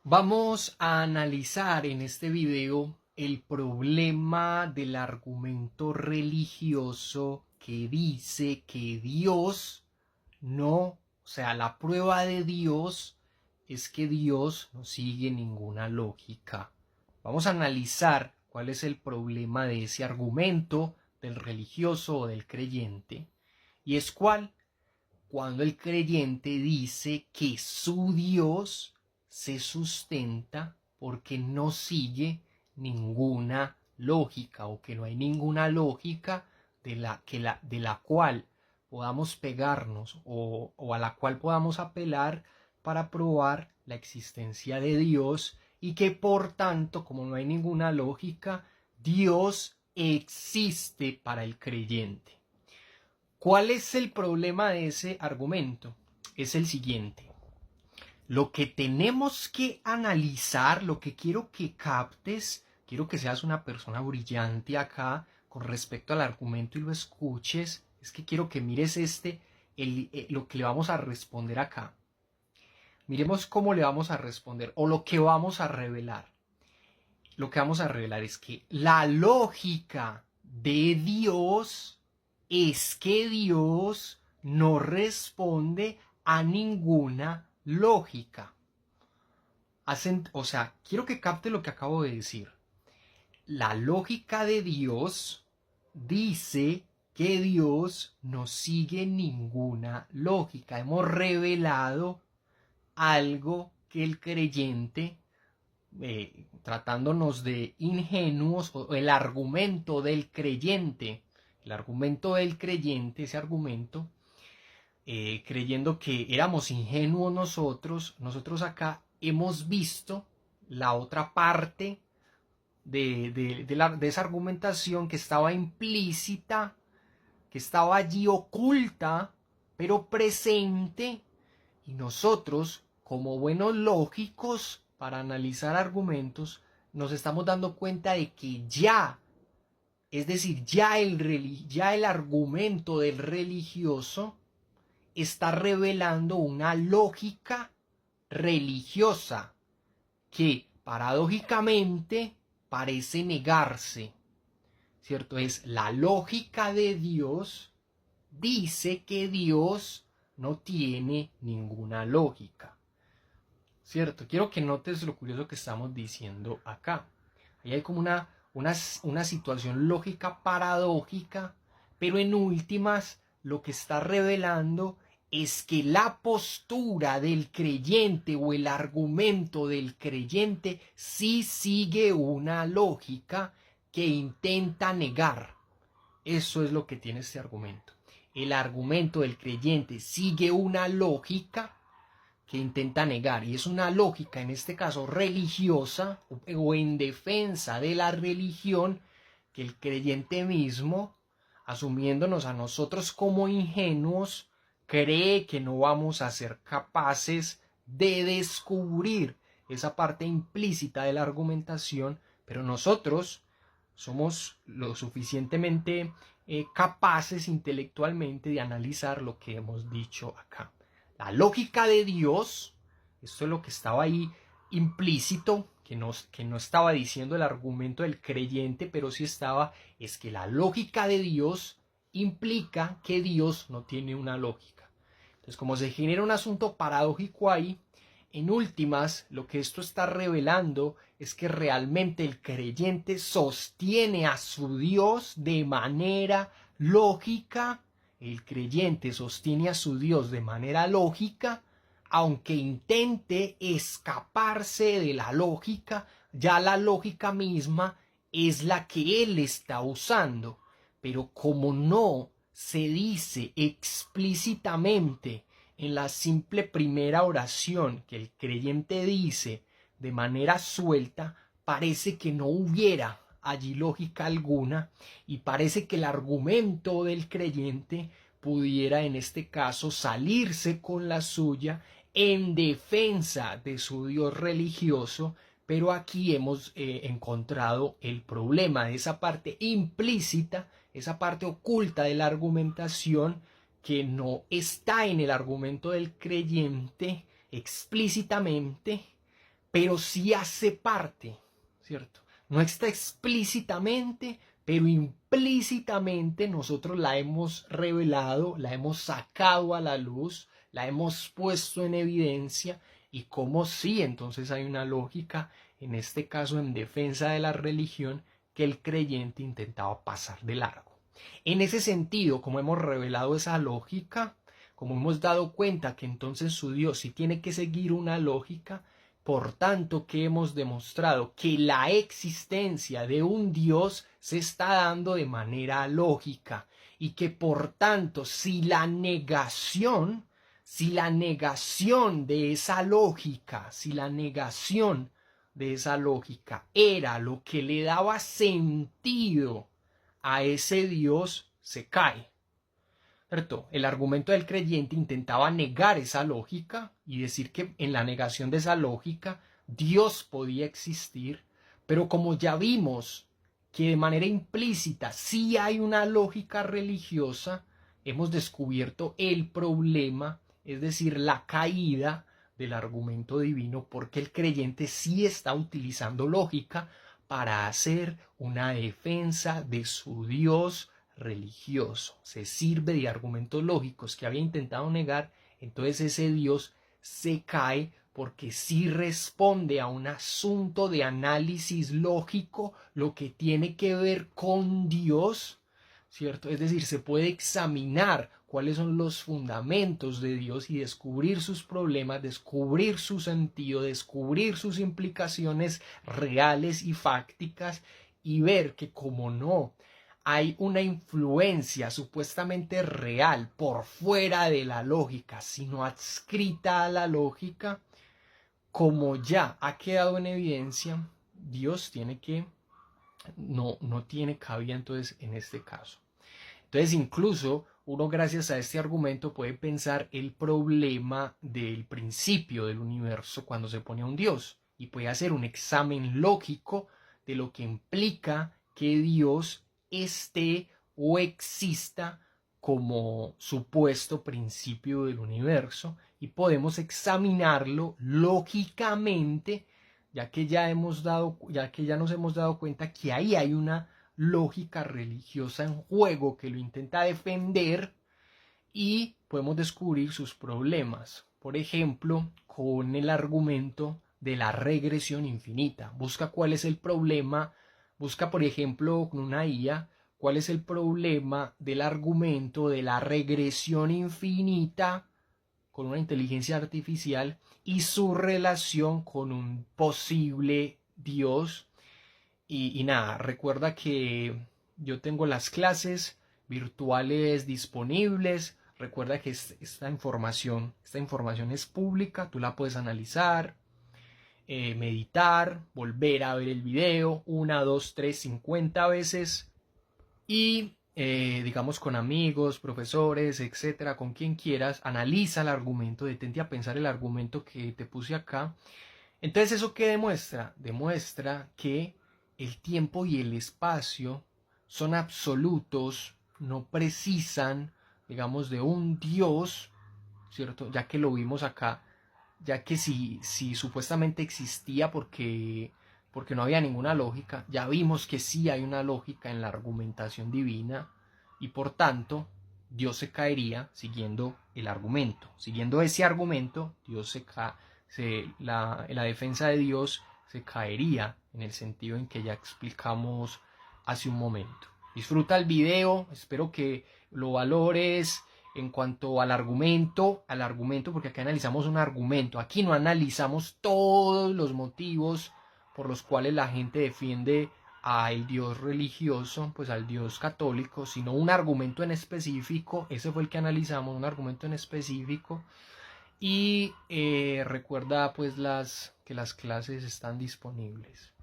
Vamos a analizar en este video el problema del argumento religioso que dice que Dios no, o sea, la prueba de Dios es que Dios no sigue ninguna lógica. Vamos a analizar cuál es el problema de ese argumento del religioso o del creyente. Y es cuando el creyente dice que su Dios se sustenta porque no sigue ninguna lógica o que no hay ninguna lógica de la cual podamos pegarnos o a la cual podamos apelar para probar la existencia de Dios y que por tanto, como no hay ninguna lógica, Dios existe para el creyente. ¿Cuál es el problema de ese argumento? Es el siguiente. Lo que tenemos que analizar, lo que quiero que captes, quiero que seas una persona brillante acá con respecto al argumento y lo escuches, es que quiero que mires lo que le vamos a responder acá. Miremos cómo le vamos a responder o lo que vamos a revelar. Lo que vamos a revelar es que la lógica de Dios es que Dios no responde a ninguna lógica. O sea, quiero que capte lo que acabo de decir. La lógica de Dios dice que Dios no sigue ninguna lógica. Hemos revelado algo que el creyente, tratándonos de ingenuos, o el argumento del creyente, ese argumento, creyendo que éramos ingenuos nosotros acá hemos visto la otra parte de esa argumentación que estaba implícita, que estaba allí oculta, pero presente, y nosotros, como buenos lógicos para analizar argumentos, nos estamos dando cuenta de que es decir, ya el argumento del religioso está revelando una lógica religiosa que paradójicamente parece negarse, ¿cierto? Es la lógica de Dios, dice que Dios no tiene ninguna lógica, ¿cierto? Quiero que notes lo curioso que estamos diciendo acá. Ahí hay como una situación lógica paradójica, pero en últimas lo que está revelando es que la postura del creyente o el argumento del creyente sí sigue una lógica que intenta negar. Eso es lo que tiene este argumento. El argumento del creyente sigue una lógica que intenta negar, y es una lógica en este caso religiosa o en defensa de la religión, que el creyente mismo, asumiéndonos a nosotros como ingenuos, cree que no vamos a ser capaces de descubrir esa parte implícita de la argumentación, pero nosotros somos lo suficientemente capaces intelectualmente de analizar lo que hemos dicho acá. La lógica de Dios, esto es lo que estaba ahí implícito, que no estaba diciendo el argumento del creyente, pero sí estaba, es que la lógica de Dios implica que Dios no tiene una lógica. Entonces, como se genera un asunto paradójico ahí, en últimas, lo que esto está revelando es que realmente el creyente sostiene a su Dios de manera lógica. El creyente sostiene a su Dios de manera lógica, aunque intente escaparse de la lógica, ya la lógica misma es la que él está usando. Pero como no se dice explícitamente en la simple primera oración que el creyente dice de manera suelta, parece que no hubiera allí lógica alguna, y parece que el argumento del creyente pudiera en este caso salirse con la suya en defensa de su Dios religioso, pero aquí hemos encontrado el problema de esa parte implícita, esa parte oculta de la argumentación, que no está en el argumento del creyente explícitamente, pero sí hace parte, ¿cierto? No está explícitamente, pero implícitamente nosotros la hemos revelado, la hemos sacado a la luz, la hemos puesto en evidencia, y como sí, entonces hay una lógica, en este caso en defensa de la religión, que el creyente intentaba pasar de largo. En ese sentido, como hemos revelado esa lógica, como hemos dado cuenta que entonces su Dios sí tiene que seguir una lógica, por tanto que hemos demostrado que la existencia de un Dios se está dando de manera lógica, y que por tanto si la negación de esa lógica, si la negación de esa lógica era lo que le daba sentido a ese Dios, se cae, ¿cierto? El argumento del creyente intentaba negar esa lógica y decir que en la negación de esa lógica Dios podía existir, pero como ya vimos que de manera implícita sí hay una lógica religiosa, hemos descubierto el problema, es decir, la caída del argumento divino, porque el creyente sí está utilizando lógica para hacer una defensa de su Dios religioso. Se sirve de argumentos lógicos que había intentado negar, entonces ese Dios se cae porque sí responde a un asunto de análisis lógico, lo que tiene que ver con Dios, ¿cierto? Es decir, se puede examinar cuáles son los fundamentos de Dios y descubrir sus problemas, descubrir su sentido, descubrir sus implicaciones reales y fácticas, y ver que como no hay una influencia supuestamente real por fuera de la lógica, sino adscrita a la lógica, como ya ha quedado en evidencia, Dios no tiene cabida entonces en este caso. Entonces incluso uno gracias a este argumento puede pensar el problema del principio del universo cuando se pone a un Dios, y puede hacer un examen lógico de lo que implica que Dios esté o exista como supuesto principio del universo, y podemos examinarlo lógicamente, ya que ya nos hemos dado cuenta que ahí hay una lógica religiosa en juego que lo intenta defender, y podemos descubrir sus problemas. Por ejemplo, con el argumento de la regresión infinita. Busca cuál es el problema, busca por ejemplo con una IA cuál es el problema del argumento de la regresión infinita con una inteligencia artificial y su relación con un posible Dios. Y nada, recuerda que yo tengo las clases virtuales disponibles. Recuerda que esta información es pública, tú la puedes analizar, meditar, volver a ver el video 1, 2, 3, 50 veces, y digamos con amigos, profesores, etcétera, con quien quieras, analiza el argumento, detente a pensar el argumento que te puse acá. Entonces, ¿eso qué demuestra? Demuestra que el tiempo y el espacio son absolutos, no precisan, digamos, de un Dios, ¿cierto? Ya que lo vimos acá, ya que si supuestamente existía porque no había ninguna lógica, ya vimos que sí hay una lógica en la argumentación divina, y por tanto Dios se caería siguiendo el argumento. Siguiendo ese argumento, la defensa de Dios se caería en el sentido en que ya explicamos hace un momento. Disfruta el video, espero que lo valores. En cuanto al argumento, porque aquí analizamos un argumento, aquí no analizamos todos los motivos por los cuales la gente defiende al Dios religioso, pues al Dios católico, sino un argumento en específico. Ese fue el que analizamos, un argumento en específico. Y recuerda pues que las clases están disponibles.